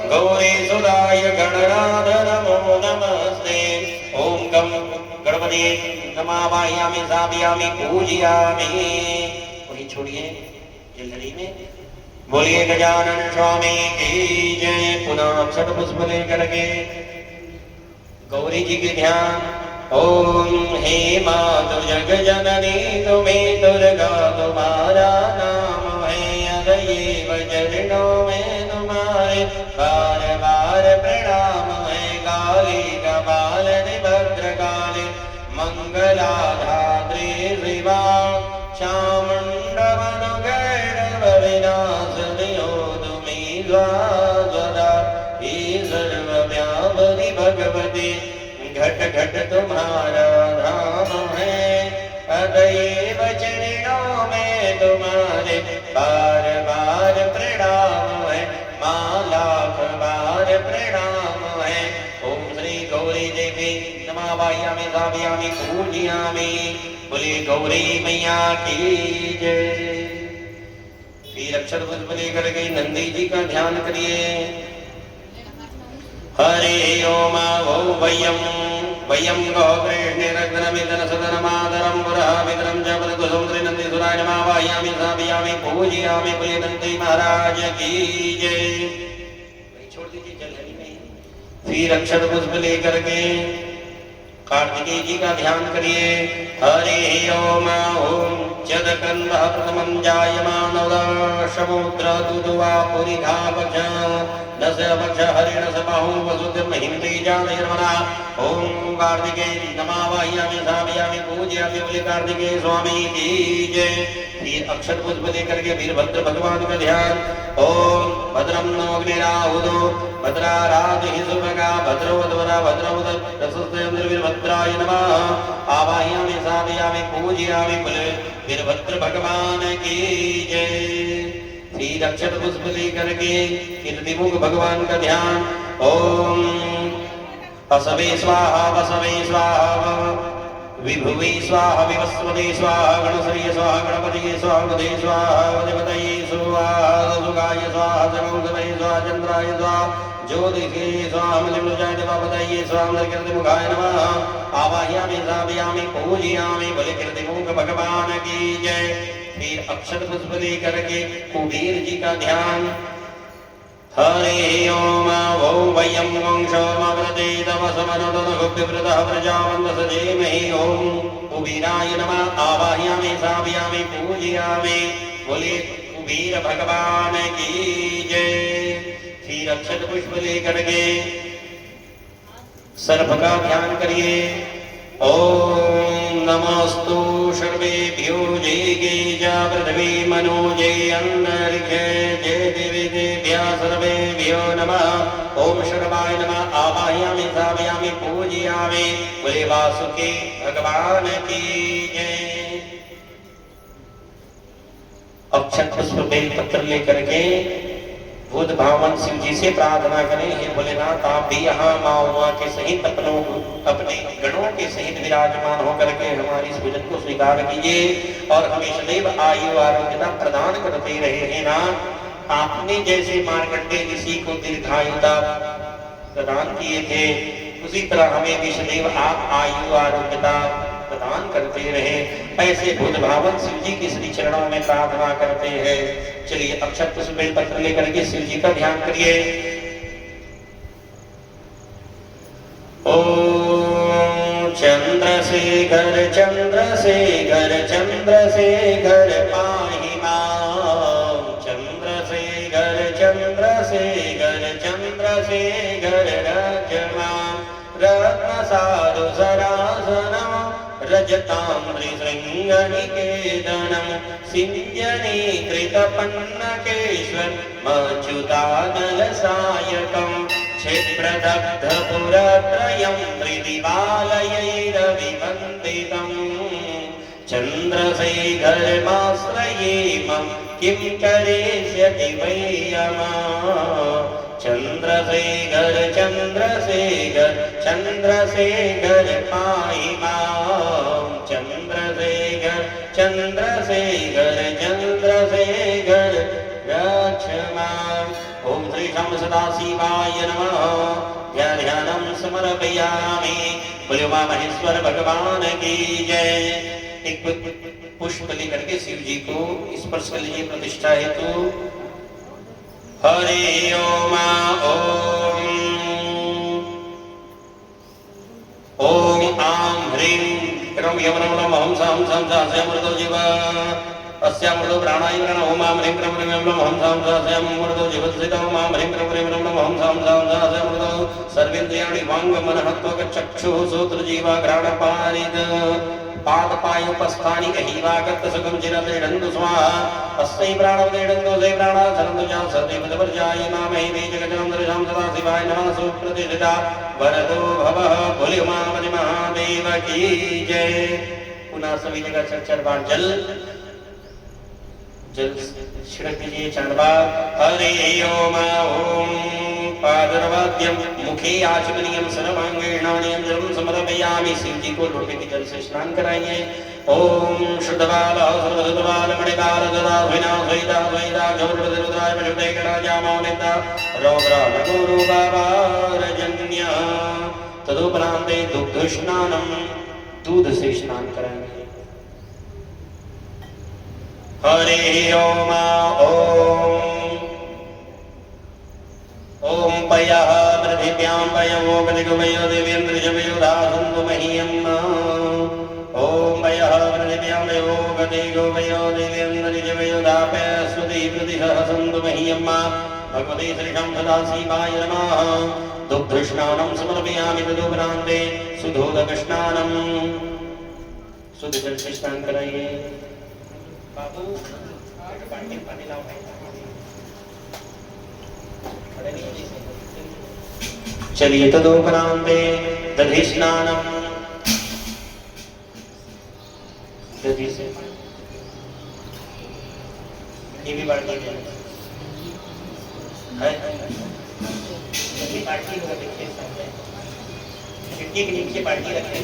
गौरी सुदाय गणनाथ नमो नमस्ते। ओम गम गणपति नमावायामि स्थापयामि पूजयामि। वही छोड़िए जल्दी में बोलिए गजानन स्वामी की जय। पुनः अक्षत पुष्प लेकर के गौरी जी के ध्यान। ओम हे मातु जग जननी तुम्हें दुर्गा तुम्हारा नाम है। अदयेव चरणों में तुम्हारे बार बार प्रणाम है। काली कपालिनी भद्रकाली मंगलाधात्री शिवा चामुंडमनुगैरव विनाशिनी हो तुम्ही स्वाहा। हे सर्वव्यापी भगवती घट घट तुम्हारा धाम है। अतएव चरणों में तुम्हारे बार बार प्रणाम है। लाख बार प्रणाम है। ओम श्री गौरी देवी नमावायामि स्थापयामि पूजयामि। बोलिए गौरी मैया की जय। फिर अक्षर पुष्प लेकर के नंदी जी का ध्यान करिए। हरे ओम वो वयम वयम गो कृष्णेरग्नमिदन सदनमादरं पुरः विदरं च पदकुसुम श्रीनन्दीसुराय नमावायामि स्थापयामि पूजयामि। बोलिए नंदी महाराज की जय। छोड़ दीजिए जल में। फिर अक्षर पुष्प लेकर के कार्तिकेय जी का ध्यान करिए। हरे ओम ओम जदकन्वः प्रथमं जायमानोदशमुद्र दुदुवा पुरिघा वक्ष दश वक्ष हरिण सबाहु वसुतिर्महिं तेजानयर्मना। ओम कार्तिकेय नमावायामि स्थापयामि पूजयामि। बोले कार्तिकेय स्वामी की जय। फिर अक्षर पुष्प लेकर के वीरभद्र भगवान का ध्यान। ओम भद्रं नो अग्निराहुतो भद्राराधिः सुभगा भद्रोवद्वरा भद्रवद वीरभद्राय नमः। आवाहयामि स्थापयामि पूजयामि। बोले वीरभद्र भगवान की जय। फिर अक्षर पुष्प लेकर के कीर्तिमुख भगवान का ध्यान। ओम असवे स्वाहा वसवे स्वाहा विभुवे स्वाहा विवस्वते स्वाहा गणश्री स्वाहा गणपतिये स्वाहा गणपते स्वाहा अधिपतये स्वाहा सुगाय स्वाहा जगौतमये स्वाहा चंद्राय स्वाहा ज्योतिषे स्वाहा मलिमृजाय देवापतये स्वाहा कीर्तिमुखाय नमः। आवाहयामि स्थापयामि पूजयामि। बोले कीर्तिमुख भगवान की जय। फिर अक्षर पुष्प लेकर के कुबेर जी का ध्यान। हरे ओम वो वयं वंशमवृते तव समनोदनभुव्यवृतः प्रजावन्दसजेमहि। ओम कुबेराय नमः। आवाहयामि स्थापयामि पूजयामि। बोले कुबेर भगवान की जय। फिर अक्षत पुष्प लेकर के सर्प का ध्यान करिए। ओम नमस्तु सर्वेभ्यो जय गे पृथ्वी मनो जय अंतरिक्षे जय देवी देव्या सर्वेभ्यो नमः। ओम शर्वाय नमः। आवाहयामि स्थापयामि पूजयामि। बोले वासुकी भगवान की जय। अक्षत पुष्प बेल पत्र लेकर के बुध भावन शिव जी से प्रार्थना करें। हे भोलेनाथ आप भी यहाँ माँ उमा के सहित अपने गणों के सहित विराजमान होकर के हमारी इस भोजन को स्वीकार कीजिए और हमें सदैव आयु आरोग्यता प्रदान करते रहे। हे नाथ आपने जैसे मार्कंडेय ऋषि को दीर्घायुता प्रदान किए थे उसी तरह हमें भी सदैव आप आयु आरोग्यता प्रदान करते रहे। ऐसे बुध भावन शिव जी के श्री चरणों में प्रार्थना करते हैं। चलिए अक्षत पुष्प बेल पत्र लेकर के शिव जी का ध्यान करिए। ओम चंद्रशेखर चंद्रशेखर चंद्रशेखर पाहि मां। चंद्रशेखर चंद्रशेखर चंद्रशेखर रक्ष मां। रत्नसारु सरासनम रजताम्रि शृंगनिकेतनम सिंजनीकृतपन्नकेश्वर मच्युतानल सायकम। क्षिप्रदग्धपुरत्रयं त्रिदिवालयैरविवन्दितं। चन्द्रशेखरमाश्रयेमं किं करिष्यति वै यमः। चन्द्रशेखर चन्द्रशेखर चन्द्रशेखर पाहि मां। चन्द्रशेखर चन्द्रशेखर चन्द्रशेखर रक्ष मां। ओम श्री श्रीशं सदाशिवाय नमः। ध्यानं समर्पयामि। बोलो मां महेश्वर भगवान की जय। एक पुष्प लेकर के शिव जी को स्पर्श कर लीजिए प्रतिष्ठा हेतु। हरि ओम ओम आं ह्रीं क्रम यम नम नम हम साम साम सामृतो जीव अस्यामृतो प्राणाय प्राण ओम आं ह्रीं क्रम यम नम हम साम सामृतो जीवस्थित ओम आं ह्रीं क्रम यम नम हम साम सामृतो सर्वेन्द्रियाणि वांग मनः त्वक् चक्षुः श्रोत्र जीवा घ्राण पारिद पादपायोपस्थानि अहीवागत सुखं चिरतेडन्तु स्वाहा। अस्मै प्राणवदेडन्तु से प्राणा सरन्तु सर्वदेवतवर्जाय नामहे जगजनं दर्शां सदा शिवाय नमः। सुप्रतिष्ठिता वरदो भवः। बोलो मां महादेव की जय। पुनः सभी जगह चर बार जल छिड़क दीजिए 4 बार। हरि ओम ओम पादर्वाद्यम मुखे आचमनीयम सर्वांगीणानियम जलम समर्पयामि। शिव जी को लोटे के जल से स्नान कराइए। ओम शुद्धबाल सर्वसुद्धबाल मणिबाल ददा विनाशयिता द्वैता गौरवरुद्राय पशुते गणाजामौनिता रौद्रा नगुरु बाबारजन्य। तदुपरान्ते दुग्ध स्नानम दूध से स्नान कराएंगे। हरि ओम ओम पयः पृथिव्यां पयो गतिगुमयो देवेन्द्रजमयो दासन्तु मह्यम्। ओम पयः पृथिव्यां पयो गतिगुमयो देवेन्द्रजमयो दापस्वति प्रतिशः सन्तु मह्यम्। भगवते श्रीशं सदाशिवाय नमः। दुग्धस्नानं समर्पयामि। तदुपरान्ते सुधोदकस्नानं शुद्ध जल से स्नान कराइए। बाबू पानी लाओ। चलिए तदुपरान्ते दधि स्नानम दधि से ये भी बाल्टी है बाल्टी होगा। देखिए खिड़की के नीचे बाल्टी रखें।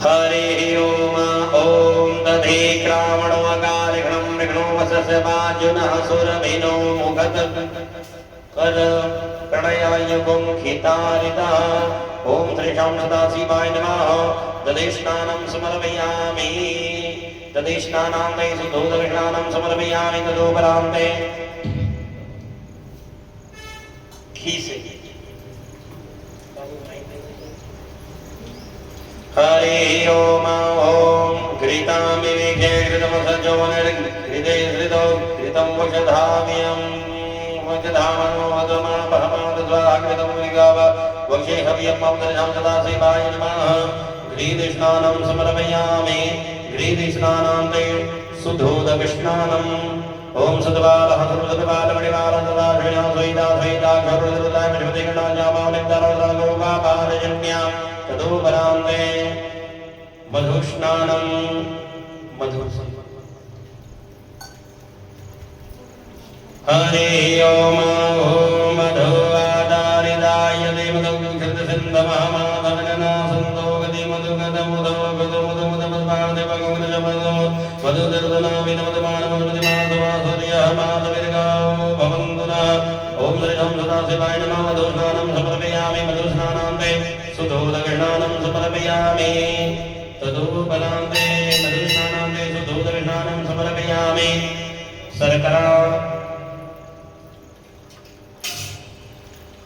हरि ओम ओम दधे क्रामणो अकारिघ्नं विघ्नो वसस्य वाजुनः सुरभिनो मुखत कर प्रणयायुगं खितारिता। ओम श्रीशां सदाशिवाय नमः। दधे स्नानं समर्पयामि। दधे स्नानान्ते सुधोदकस्नानं समर्पयामि। तदुपरान्ते घी से। हरि ओम ओम घृतामि विघे घृतमसजो हृदे हृदो घृतं वशधाम्यं वशधामनो वदमापहमादस्वाघृतं विगाव वक्षे हव्यं मौदर्शं सदाशिवाय नमः। घृतस्नानं समर्पयामि। घृतस्नानान्ते सुधोदकस्नानम्। ओम सद्बालः सर्वसद्बालमणिबालः तदा श्रेया द्वैता द्वैता गौरवरुद्राय पशुपते गणाजामौनिर्दरौद्रगौरवापारजन्या। तदुपरान्ते मधुस्नानं मधु। हरि ओम ओम मधु आदारिदाय देवदग्धसिन्धमहामाधवजना सन्तो गति मधुगत मुदो गतो मुदो मुदमस्मार्दे भगवन्जमदो मधुदर्दना विनमदमानमदमदिमाधवासुर्यः माधविर्गावो भवन्तुना। ओम श्रीशं सदाशिवाय नमः। मधुस्नानं समर्पयामि। मधुस्नानान्ते सुधोदकस्नानं समर्पयामि। तदुपरान्ते मधुस्नानान्ते सुधोदकस्नानं समर्पयामि। शर्करा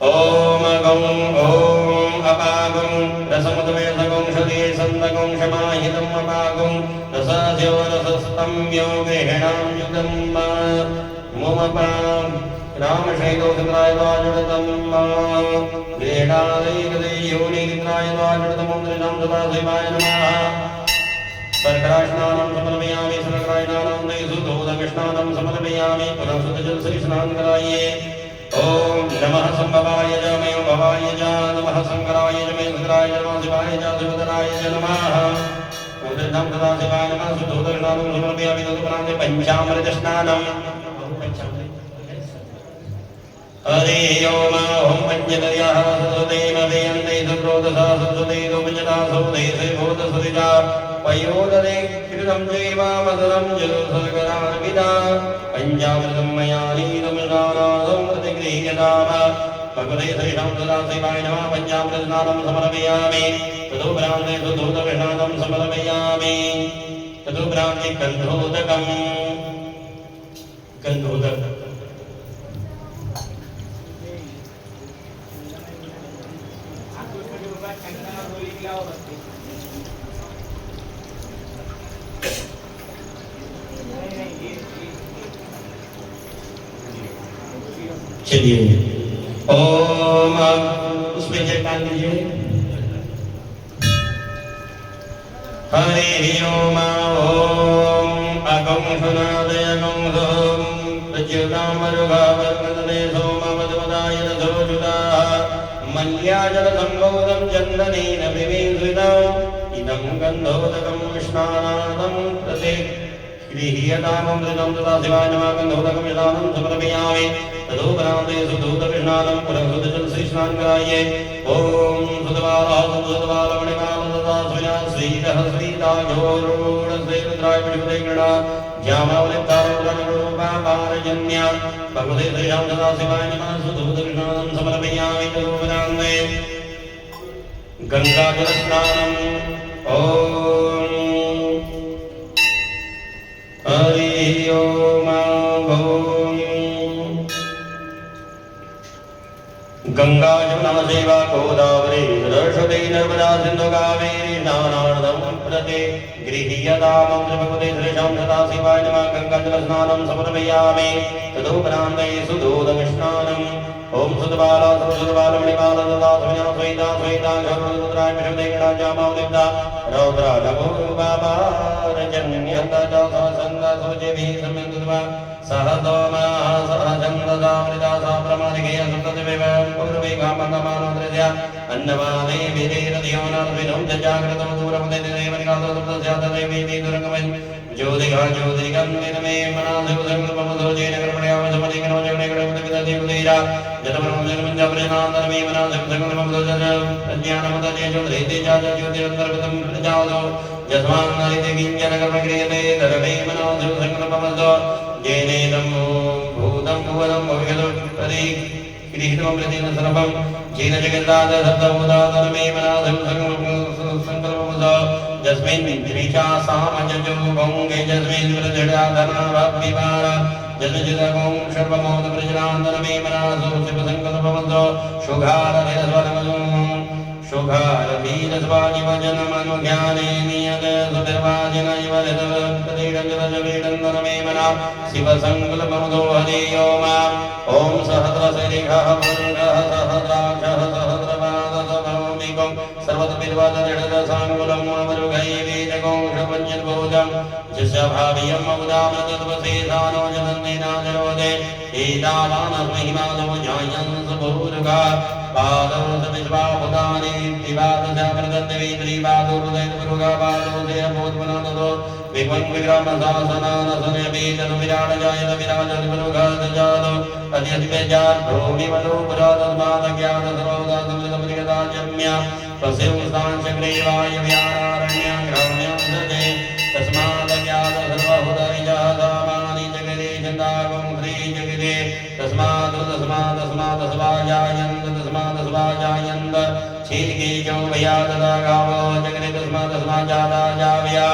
ओम गं ओम अपागं रसमुद्वेषगं शरीरे सन्दगं क्षमाहितं अपागं रसस्यो रसस्तं यो गेहणां युगं मुमपां रामशैलोकत्राय द्वाजुडतं ग्रेणादैकदे योनिन्द्राय द्वाजुडतं मन्त्रिणां सदाशिवाय नमः। शर्करास्नानं समर्पयामि। शर्करास्नानान्ते सुधोदकस्नानं समर्पयामि। पुनः शुद्धजल से स्नान कराइए। ओम नमः संभवाय च मे भवाय च नमः शंकराय च मे शंकराय च नमः शिवाय च शिवतराय च नमः। ओम श्रीशं सदाशिवाय नमः। सुधोदकस्नानं समर्पयामि। तदुपरान्ते पंचामृतस्नानं। हरि ओम ओम पंचदर्याः सुदेव वेयन्ते सुक्रोधसा सुदे दोपजता सुदे से भूतसुरिता पयोदरे यत्कृतं चैवामधुरं जलशर्करार्पिता पञ्चामृतं मया नीतं स्नानादं प्रतिगृह्यताम भगवते श्रीराम सदा शिवाय नमः पञ्चामृतस्नानं समर्पयामि तदुपरान्ते सुधूतविष्णानं समर्पयामि तदुपरान्ते गन्धोदकं चलिए ओम उसमें जय डाल दीजिए हरि ओम ओम अगम सुनादय गंधम प्रज्युतामरुगावर्तने सोमवदवदाय रथोजुता मल्याजल संबोधम चन्दनेन विवेशितम् इदं गन्धोदकं स्नानादं प्रति गृह्यतामृतं तदा शिवाय नमः गन्धोदकं स्नानं समर्पयामि तदुपरान्ते सुधूतविष्णानं पुनः शुद्धजलस्नानं कराये ॐ सुतबालमणिमालतदास्मया श्रीरः श्रीताघोरुणश्रीरुद्राय विष्णुते गणा ज्यामावलितारोरणरूपापारजन्या भगवते श्रीराम सदा शिवाय नमः सुधूतविष्णानं समर्पयामि तदुपरान्ते गङ्गाजलस्नानम् ॐ हरि ओम गंगा जमुना सेवा गोदावरी सरस्वती नर्मदा सिंधु कावेरी स्नानार्थं प्रति गृह्यतामं भगवते श्रीराम सदा शिवाय नमः गंगाजलस्नानं समर्पयामि तदुपरान्ते सुधूतविष्णानम् ओम सुतबाला सुतबालमणिमाला तदा स्वया स्वैता स्वैता घोरुद्राय विष्णुते गणा ज्यामावलिता रौद्रा नभोरुपापारजन्यन्तजसंग सुजिभिः सम्यन्दुद्वा सहतोमा सहचन्ददामृता सा प्रमादिकेय सुततिविवं पूर्विकामङ्गमानोद्रज्या अन्नवादे विधेरधियो नर्विनं जजाग्रतं दूरमुदिदेवनिकातो सुप्तस्यातदेवी दुरङ्गमन् ज्योतिघा ज्योतिर्गं विनमे मनाधिपसङ्गल्पमधोजेन कर्मणयामसमधिकनो जगनेकरमुदिविदधिमुदीरा जतमनोजनमञ्जप्रेणान्तरमे मनाधिपसङ्गल्पमधोजन प्रज्ञानमतजेजोधेते ज्योतिरन्तर्गतं प्रजादो यस्मान्नरिते किञ्जनकर्मक्रियते धरणे मनाधिपसङ्गल्पमधो जेनेदं भूतं भुवनं भविष्यतो प्रति गृहीतममृतेन सर्वं जेन जगन्नाथदत्तमुदातनमे मनाधिपसङ्गल्पमधो जस्मिन् त्रिषा सामजजो भोङ्गे जस्मिन् वृजडाधनाभिवार जस्मिन् सर्वमोदप्रजनान्तरमे मनासो शिवसङ्कल्पमधो शुघारवीरस्वाजिवजनमनुज्ञाने नियत सुतिर्वाजिनैव यतप्रतिडञ्जलजवीडन्दनमे मना शिवसङ्कल्पमधो हरि ओम ॐ सहस्रशिरिखः पुरुषः सहस्राक्षः सहस्रपादसभौमिकं सर्वतपिर्वतनिडदसाङ्कुलं मरुगैवीजगं शपञ्चद्भुजं यस्य भाव्यं ममुदामृतत्वसेधानो जनन्नेनाजरोदे एतावानस्महिमादो जायन्स बहुरुगा पादौ सविश्वाभुतानि दिवादशामृतद्देवी त्रिपादोरुदयपुरुगा पादोदय भूत्मनोदो विभं विक्रमशासनानसनयबीजनु विराटजायत विराजपुरुगादजातो अद्यद्वेजात् भूमिमनो पुरातस्मादज्ञानसरोदासमृतमृगदाजम्या तस्योस्तांशग्रीवाय व्यानारण्यां ग्राम्यं ददे तस्मादज्ञातसर्वहुतरिजादामानि जगदे चन्दागं श्रीजगदे तस्मादस्माजायन्त क्षीर्गीजो वया तदा गावो जगदे तस्मादस्माजाता जाव्या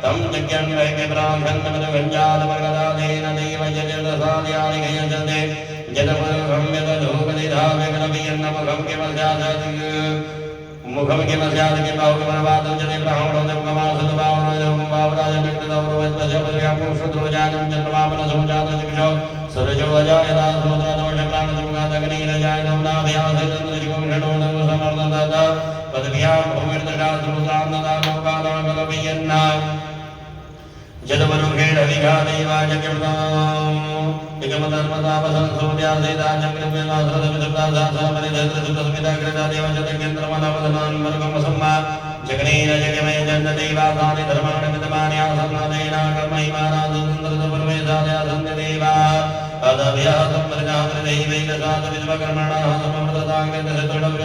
तं यज्ञं वैक्यप्राक्षन्तमनुगञ्जातमर्गदादेन देव यजलसाद्यानि गयजते जलमुखं यदधूपनिधाव्यगणभियन्नमुखं किमस्यात् मुखं किमस्यात् किम्बाहुकमनवादं जने ब्राह्मणोदमुखमावराजमित्रदौरवस्पशपरिव्यापुंशुद्रोजानं चन्द्रमामनसमुजातजिक्षौ सरजो अजायता समुद्रादोषप्राणसमुगादगनीरजायनं नाभ्यासैतन्द्रजिगं षडोदौ समर्ददता पदव्यां भूमिर्दशास्त्रोत्रान्नदानोपादाकलभियन्ना जदवरुखेण विघादैवाजकिर्ताम् निगमधर्मतापसंसोद्यासेताजकृत्यनाथरविदुप्ताशासमनिधत्रसुतस्मिताग्रजादेवजतकेन्द्रमनवदनान् जगनेन जगमे जन्मदेवासानि धर्माणि विद्यमानि आसन्नादेना कर्मैमानादुन्दरसपर्वेशादयासन्ति देवा पदव्याः सम्प्रजामृदैवैकसादविद्वकर्मणाः सममृतताङ्गतशतुडव्य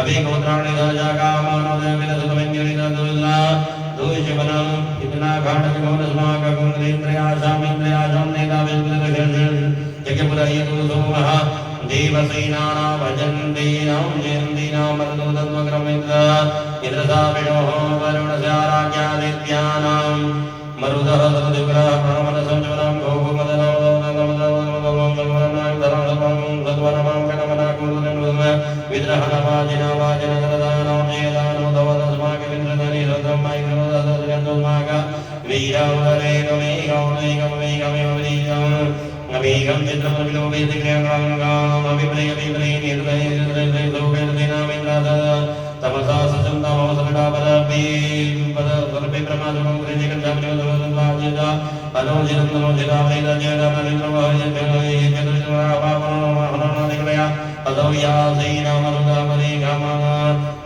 अभी गोत्राणि राजा का मानव देविल सुतमेंजलिना दुर्ला दुष्मनम इतना घाट गुण स्माक गुण इंद्रियाशाम नेता विद्युत यज्ञ पुराय तुलसो महा देवसेनाना भजन्ते नाम जयन्ति नाम मरुदत्मक्रमिन्द्र इंद्रसाविणोः वरुणस्याराज्ञादित्यानां मरुदः सतदिग्रह ब्राह्मण संजवनं भोगमदनं विद्रहणवाजिना वाजिनगरदानं जयदानो दवदस्माकविन्द्रधनि रुद्रमैग्रमदस्माक वीरौदरेकमेकमेकमेकमेकमेकमेकं अमेकं चित्रमविलोभेतिक्रियङ्गाम् अभिप्रेयविप्रेयनिर्दयनिर्दयसौखेर्दिनामिन्द्राद तमसा सचन्दमोसकटापदपि पदपदपि प्रमादमं गृह्यकण्ठमनिवदवदन्वाजित अनोजितं नमोजितावैदज्ञाननिन्द्रवहयज्ञदुरितमरापापनोमहनोदिकलया अदौ यासीनामनुदामरेघमा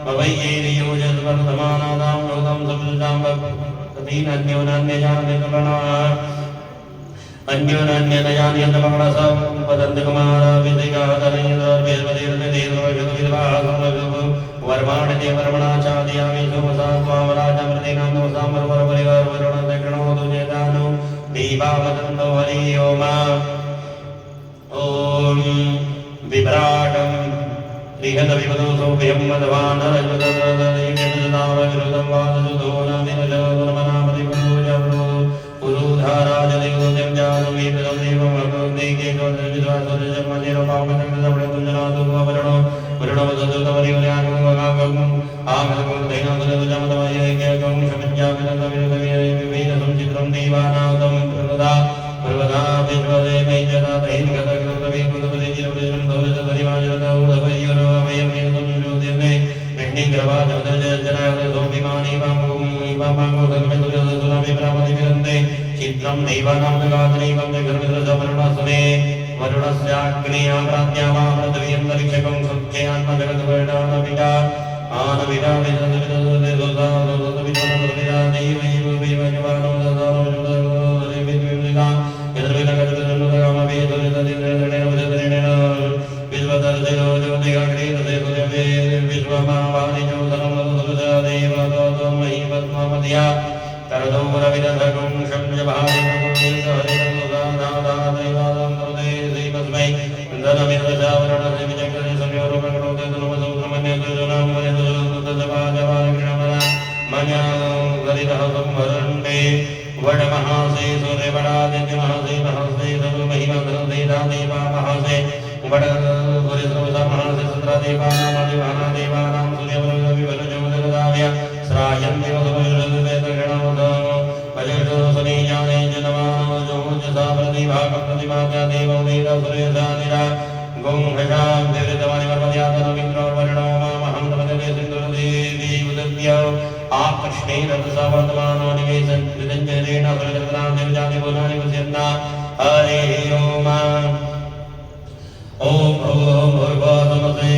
ववैयेरियोजस्वर्धमानादां लोदं सपुरुषां कतीनन्योनन्यजानितुलनः अन्योन्यनयान्यन्तमकणसं वदन्ति कुमारविदिकातरयन्द्रविद्वतीर्थिदेवविद्वाहसमविदुः वर्माणि देवर्मणाचादयामि सोमसा स्वामराजमृतीनां नमसामर्वरपरिवारवरुणदक्षिणोदु चेतानु दीपावदन्तो हरि ओम ॐ विभ्राटं रिहतविपदोऽसौ भयं मदवानरजुतददयजुतदावविरुदं वादजुतो न विनजगुणमनामदिवदोजवरो पुरुधाराजदेवोद्यं जानुवीपदं देवमभवन्देके गोत्रविद्वासोजन्मनिरपावनकृतमणितुञ्जनादुर्वरणो वरुणवदुतमरिवर्यागं आगतगुरुदैनन्दुलजमदमयैक्यगं शमिज्ञामिनन्दविरुदवीरसं चित्रं देवानादं प्रवदा प्रवदा विश्वदेवैजनाथैर्गतगुरुदवीकुलपतिजिरवृजं भवजतरिवाजरदौरभयोरवयमेकं पिण्डिग्रवाजोदजनायसोऽभिमानीवामुखमितुलसुरभिप्रामदिविरन्ते चित्रं देवानां जगातनैवं जगर्मितरजवरुणस्वने वरुणस्याग्नेयां प्राज्ञावामृतवीयन्तरिक्षकं सत्ययान्मजगद्वर्णानविदा आनविदा विदुदविदुदविदुदविदुदविदा देवैवैवैवजवानो ददानो वडमहासे सूर्यवडादित्य महासे महासे सर्वमहिमा धनदेदा देवा महासे वडगुरुसर्वसा महासे सन्द्रादेवानां देवानां सूर्यवरुणविवलजोदरदाव्य श्रायं देवसुभयुरवेदगणोदो भजोसने जाने जनमानो जोजसा प्रतिभागं प्रतिभाग्या देवो वेद सूर्यसानिरा गों हजां देवृतवानि वर्मद्यातनमिन्द्रोर्वर्णो मामहं तमदे सिन्धुरदेवी उदद्य आकृष्णेन रसा वर्तमानो निवेशन् विदञ्जनेन सुरजत्रां देवजाति बोधानि पश्यन्ना हरे ओम ॐ भूर्भुवस्सुमते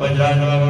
Vajrayana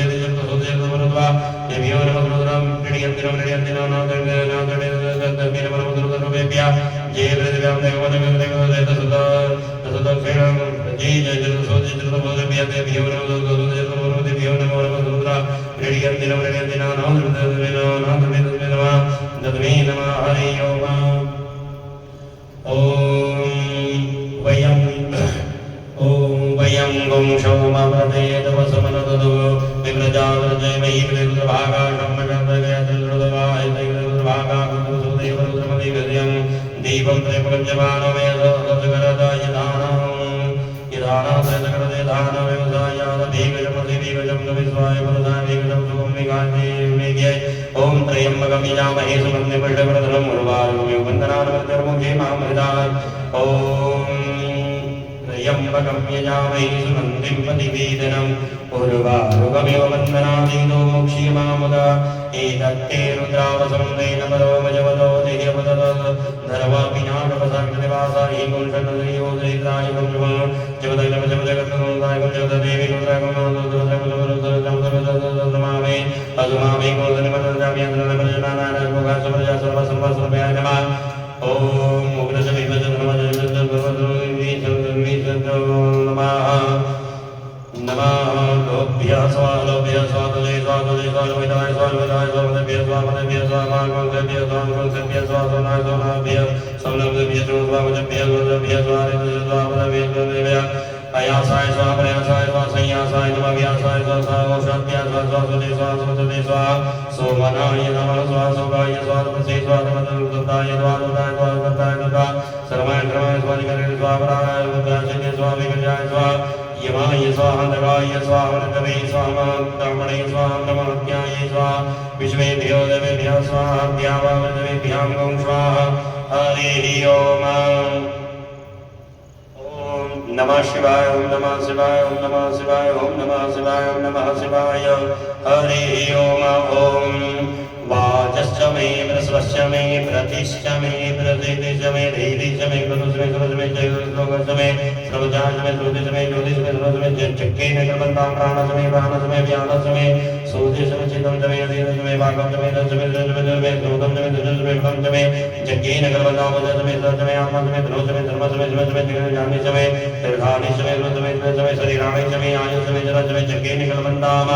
सूर्य समचितम जमे अधीन जमे भागम जमे जमे जमे जमे क्रोधम जमे जमे भ्रम जमे जग्गे नगर बदाम जमे जमे आत्मा जमे धर्म जमे धर्म जमे जमे जमे जमे जानि जमे दीर्घानि जमे जमे जमे शरीराणि जमे आयु जमे जरा जमे जग्गे निकल बंदाम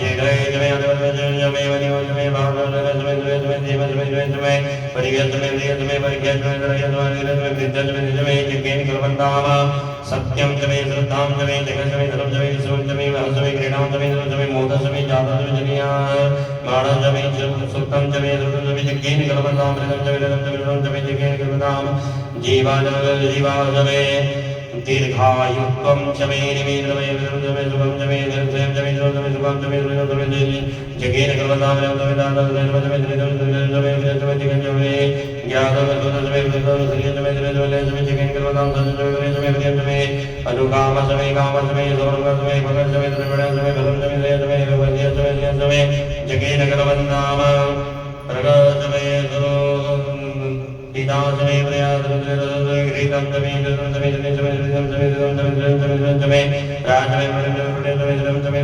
जे गए जमे जमे वनि जमे भाग जमे जमे जमे देव जमे जमे जमे परिगत जमे जमे परिगत जमे जमे विद्या जमे जमे जग्गे निकल बंदाम सत्यम जमे श्रद्धाम जमे जगत जमे धर्म जमे विश्व जमे वह जमे क्रीडाम जमे जमे मोद जमे जाता जमे जनिया माणा जमे सुक्तम जमे जमे जग्गे निकल बंदाम जमे जमे जग्गे निकल बंदाम जीवा जमे दीर्घायुत्वं जमे निमेन्द्रमे जमे सुखम जमे जमे जमे सुखम जमे जमे जग्गे निकल बंदाम जमे दाता जमे जमे जमे जमे ज्ञातम जमे जमे जमे जग्गे निकल बंदाम जमे अनुकाम जमे काम जमे सोम जमे भगत जमे त्रिगुण जमे भलम जमे जमे भगवती जमे जग्गे निकल बंदाम रग जमे पिता जमे प्रयास गृहीतम जमे जमे जमे जमे जमे राज जमे जमे जमे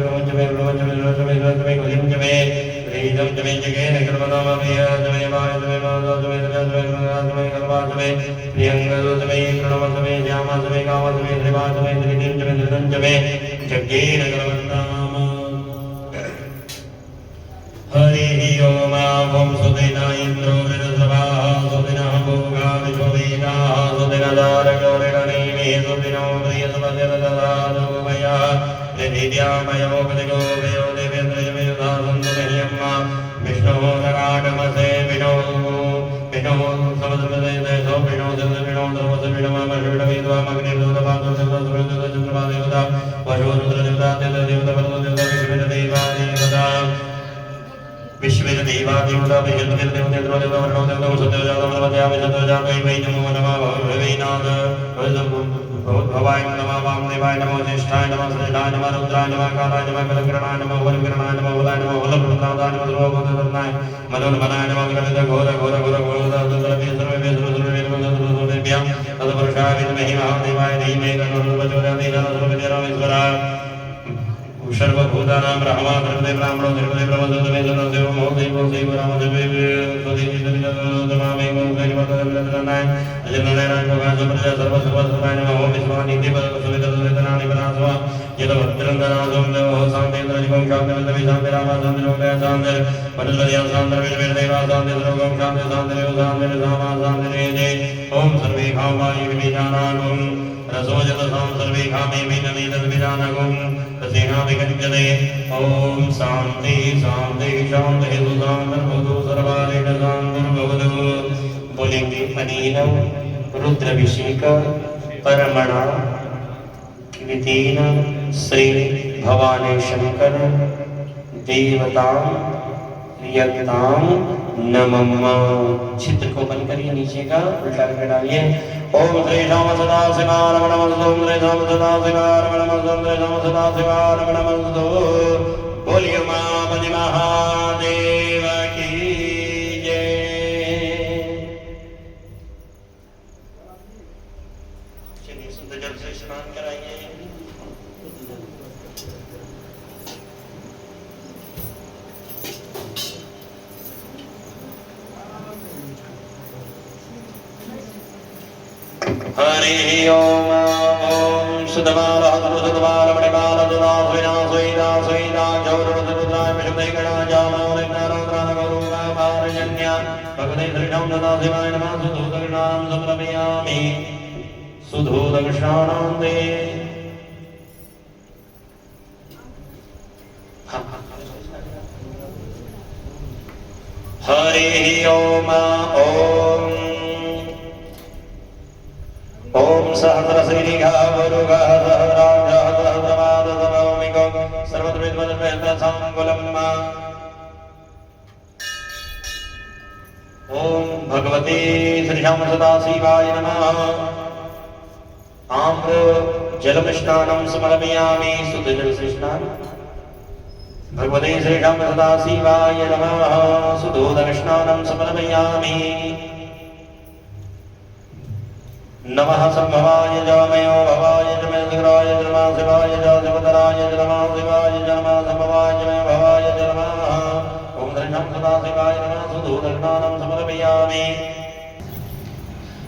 कुलिम जमे गृहीतम जमे जगे निकल बंदाम प्रिय जमे माय जमे माता जमे जमे कल्पा जमे प्रियंग जमे प्रणव जमे श्यामा जमे काम जमे त्रिभा जमे त्रिदिन जमे त्रिदन जमे जगे निकल बंदाम हरि ओम ओम सुदेना इंद्रो वृषभाः सुदिनः भोगा विश्ववेदाः सुदिनदार गौरिणीमे सुदिनो प्रियसुमतिरददारो मया निधिद्यामयो गतिगो वयो देवेन्द्रजमेधा सन्तमह्यम्मा विष्णोः नराटमसे विनो समद्रमदेशो विनो जलविनो धर्मसविणमामर्षविणवेद्वामग्निर्दोतपादोदचन्द्रमादेवता वशोरुद्रदेवता देवता परमदेवता विश्वदेवा विश्वेदेवादेवता विश्वदेवदेवता वर्णोदेवता सत्यजातमनमध्यामि सत्यजातै वै नमो नमः भवेनाथ भवाय नमः वामदेवाय नमः ज्येष्ठाय नमः श्रेष्ठाय नमः रुद्राय नमः कालाय नमः कलकिरणाय नमः वरकिरणाय नमः वलाय नमः वलप्रदाय नमः ध्रुवगोत्रनाय मनोन्मनाय नमः गणित घोर घोर घोर घोर सर्वे सर्वे सर्वे तत्पुरुषाय विद्महे महादेवाय धीमहि तन्नो प्रचोदयात् सर्वविद्यारामेश्वराय सर्वभूतानां ब्रह्मा ब्रह्मदेव ब्राह्मणो देवदेव ब्रह्मदेव देव मोदेव देव रामदेव स्वदेवी तमामे गोविंदनाय अजननाय राजभोगा सुप्रजा सर्व सर्व सर्वाय नमः ओम विश्वानि देव सुविदतनानि बनास्वा यदवत्रंदनासोम देव शांतेन्द्र जीवं शांतिर्देवी शांति रामा शांति लोकया शांति मनोलया शांति वीर देवा शांति सर्वं शांति शांति शांति रामा शांति जय ओम सर्वे भावाय विजानानुम रसोजतसां सर्वे कामे विनमे तद्विजानगुं रसेना विगज्जते ओम शांति शांति शांति सुशांतिर्भवतु सर्वारेण शांतिर्भवतु बोलेंगे अनेन रुद्राभिषेक परमणा विधेन श्री भवानी शंकर देवतां यज्ञां नमः। चित्र को बंद करिए, नीचे का उल्टा करके डालिए। ओम श्री राम सदा शिवाय नमः। ओम श्री राम सदा शिवाय नमः। ओम श्री राम सदा शिवाय नमः। बोलिए मां महादेव की जय। चलिए शुद्ध जल से स्नान कराइए। हरि ओम ओम सुदमालहतुसुदमालमणिमालदुदासुइदासुइदा जौरुदुरुद्राय विशुद्धैकणाजामावलिज्ञानगौरूपाभारजन्या भगवते श्रीराम सदा शिवाय नमः। सुधूतकृष्णां समर्पयामि। सुधूतकृष्णां ते हरि ओम ओम ओम सहस्रशीलिका वरुगा सहराजा सहस्रमादसमौमिकं सर्वद्विद्वद्वेदसाङ्कुलं ओम भगवते श्रीराम सदाशिवाय नमः। आम्र जलमिष्टान्नं समर्पयामि। शुद्ध जल से स्नान। भगवते श्रीराम सदाशिवाय नमः। सुधूतकृष्णान्नं समर्पयामि। नमः संभवाय जमयो भवाय जमेन्द्राय जनमा शिवाय जगतराय जनमा शिवाय जनमा संभवाय जमयो भवाय जन्म श्रीराम सदाशिवाय नमः सुधूदर्शनानं समर्पयामि।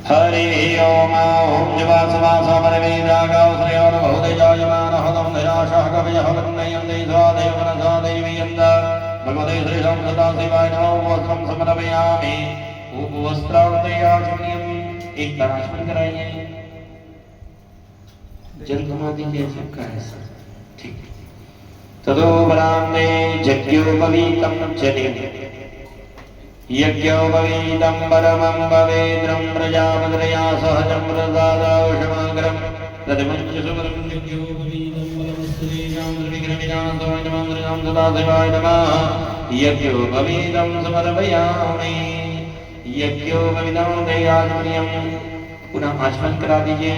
हरि ओम ओम जीवासवासमरवेदागाव श्रेयोर्बहुतेजायमानः तं निराशः कवयः वन्नयन्ति स्वादेव मनसा देवीयन्त भगवते श्रीराम सदाशिवाय नमः वस्त्रं समर्पयामि। उपवस्त्रावतयाचमनीयम् एक बार आचमन कराइए। जल समाधि कैसे का है सर? ठीक। ततो बलान्ते यज्ञोपवीतं जनिम् यज्ञोपवीतं परमं पवित्रं प्रजापतया सहजं प्रसादावशमाग्रं तदमञ्जसुवरं यज्ञोपवीतं परमस्तेजां विग्रहविनाशाय नमः श्रीराम सदाशिवाय नमः। यज्ञोपवीतं समर्पयामि। यज्ञोपवीतं दयाचमनीयं पुनः आचमन करा दीजिए।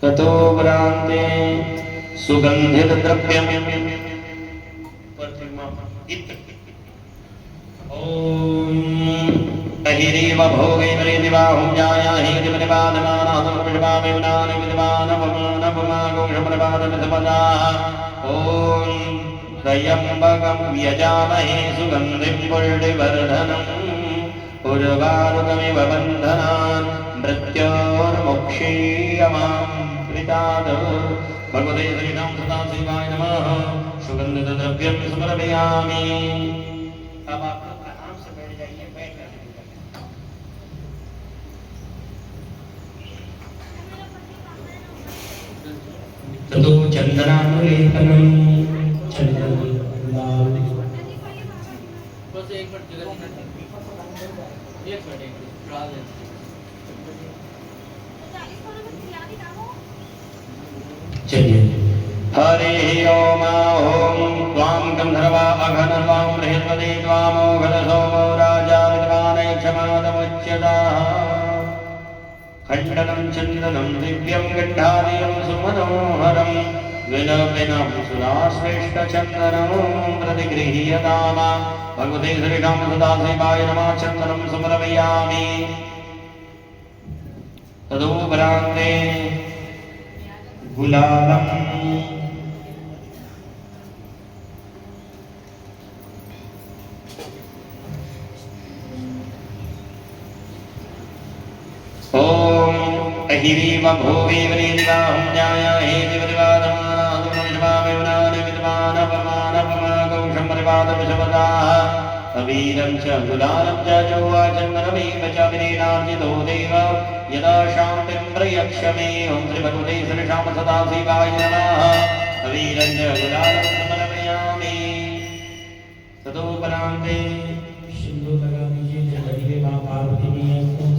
ततो भ्रान्ते सुगन्धित द्रव्यम् अहिरेव भोगे वरेदिवाहुं जाया हेदिवनिपादमानः समर्पयामि विद्वानपमानपमागोषमनिपादमिसपदाः। ॐ त्र्यम्बकं यजामहे सुगन्धिं पुष्टिवर्धनम् उर्वारुकमिव बन्धनान् मृत्योर्मुक्षीयमाम् भगवते श्रीराम सदाशिवाय नमः। सुगन्धितद्रव्यं समर्पयामि। अब आप लोग आराम से बैठ जाइए। बैठ कर ततो चंदनानुलेपनं चंदन लाल बस एक मिनट चलिए। हरे ओम ओम त्वां गंधर्वा अघनर्वां बृहस्पति त्वामोघनसोमो राजा विद्वानैक्षमादमुच्यताः। खण्डनं चन्दनं दिव्यं गण्डादियं सुमनोहरं विलपिनं सुराश्रेष्ठचन्दनं प्रतिगृह्यताम। भगवते श्रीराम सदाशिवाय नमः। चन्दनं समर्पयामि। तदोपरान्ते गुलालम् ओम अहिरीव भोगे वरेदिवाहुं जाया हेदिवरिवादमानादुमविश्वामिवनानि विद्वानपमानपमागौषं परिवादविषपदाः। अवीरं च गुलालं च चौवाचन्दनमेव च विनेनार्जितो देव यदा शान्तिं प्रयक्ष्यमे। ॐ श्रीभगवते श्रीराम सदाशिवाय नमः। अवीरं च गुलालं समर्पयामि। तदोपरान्ते सिन्दूर लगा दीजिए। जगदीवे मां पार्वती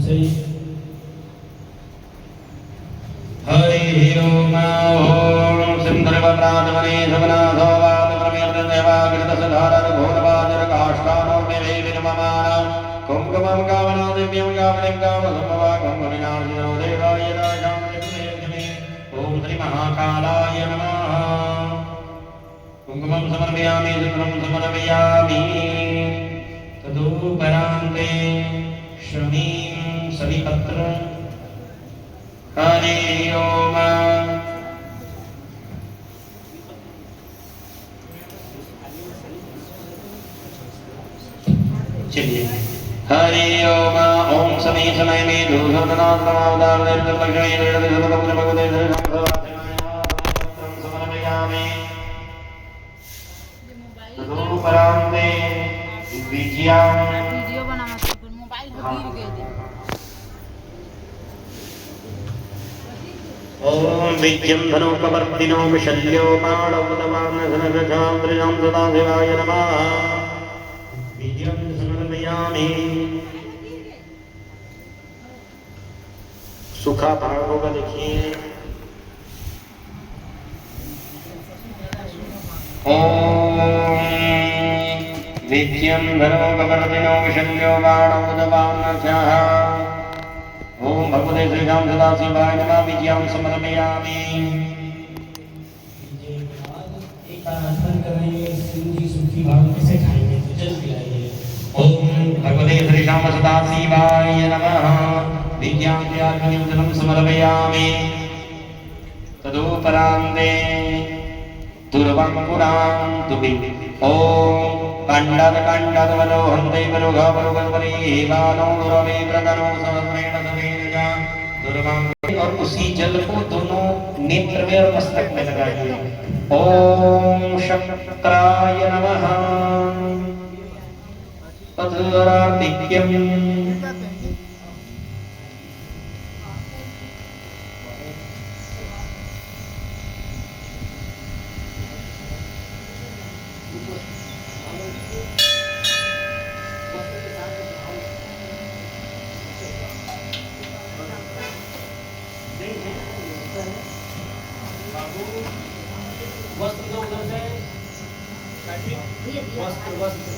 से हरि ओम ओम सिंधुर्वप्रातमने सवनाथो वादप्रमेर्देवाग्रतसधारघोरवादरकाष्ठानोर्मिवेविनममानं कुङ्कुमं कामनादिव्यं कामलिं कामसम्भवाकं गुणिनार्जितो देवाय राजामलिमे। ॐ श्रीमहाकालाय नमः। कुङ्कुमं समर्पयामि। सिन्दूरं समर्पयामि। तदोपरान्ते शमीं सविपत्र हरि ओम चलिए। हरि ओम ओम समय समय में समर्पयामि। तदोपरान्ते विजयां वीडियो बनाना तो मोबाइल गिर गए। ओम विद्यं धनोपवर्तिनो विशल्यो बाणवदवानघनरजां सदाशिवाय नमः। विद्यं समर्पयामि। सूखा भाग होगा देखिए। ओम विद्यं धनोपवर्तिनो विशल्यो बाणवदवानघनः। ओम भगवते श्रीराम सदाशिवाय नमः। विद्यां समर्पयामि। ओम भगवते श्रीराम सदाशिवाय नमः। विद्यां जलं समर्पयामि। तदोपरान्ते दुर्वंकुरां तुबि ओम कंडद कंडद वलोहन्ते वरुगा वरुगन्वरी गानो दुरवे प्रगनो सहस्रेण सवेदजा दुर्वंकुर। और उसी जल को दोनों नेत्र में और मस्तक में लगाइए। ओम शक्राय नमः तदरातिक्यम वस्त्र दो उधर से वस्त्र वस्त्र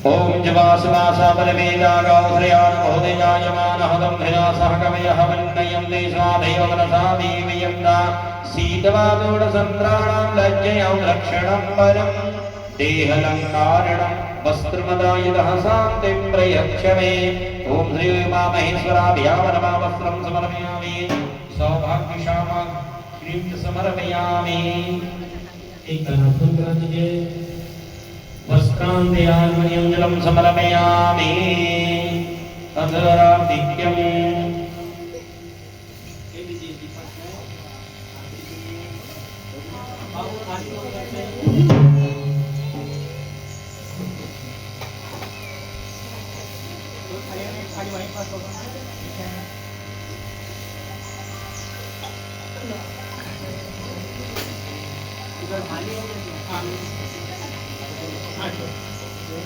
ओम जवासवासा बलवेदागौश्रयान बहुदेजायमानः दम्भिना सह कवयः वन्नयन्ते स्वादेवमनसा देवयन्ता शीतवादोडसन्द्राणां लज्जयां रक्षणं परं देहलङ्कारणं वस्त्रमदायितः शान्तिं प्रयच्छ मे। ओम श्री उमामहेश्वराभ्यां नमः वस्त्रं समर्पयामि सौभाग्यशामा श्रीं समर्पयामि। एक दानात्मक करा दीजिए। वस्त्रान्ध्यान्मन्यं जलं समर्पयामि तदरातिक्यम्।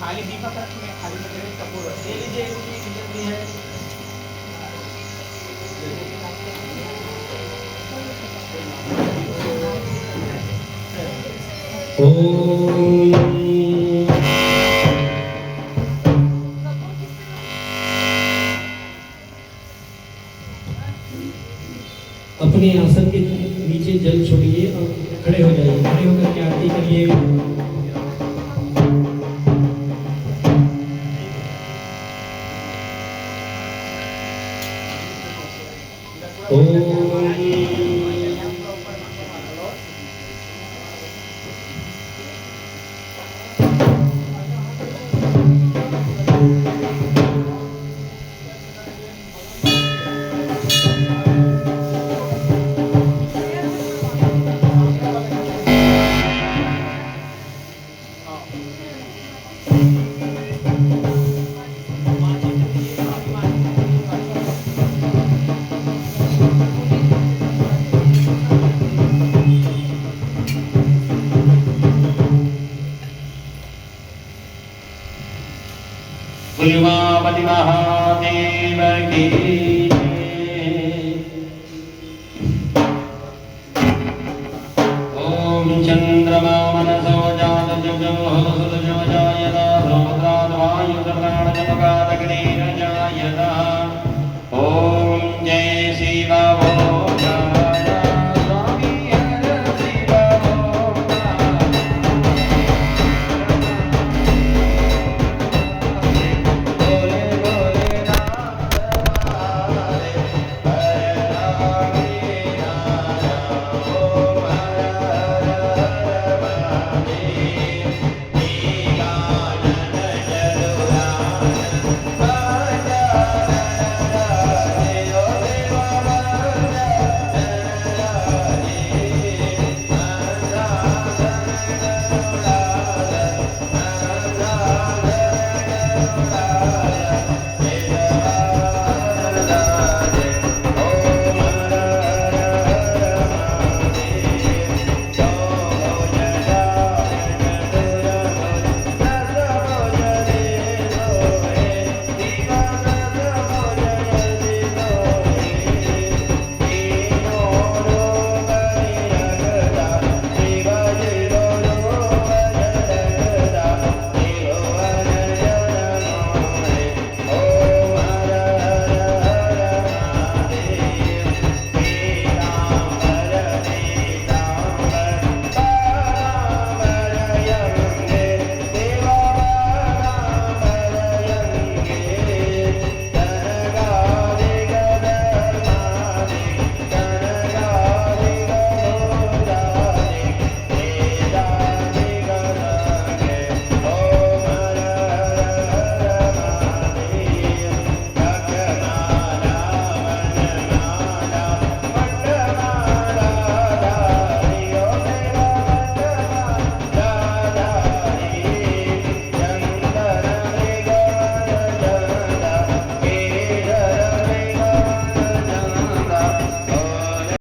खाली दीपक रखिए, खाली में कपूर ले लीजिए, भी है। अपने आसन के नीचे जल छोड़िए और खड़े हो जाइए। खड़े होकर के आरती करिए। महादेव की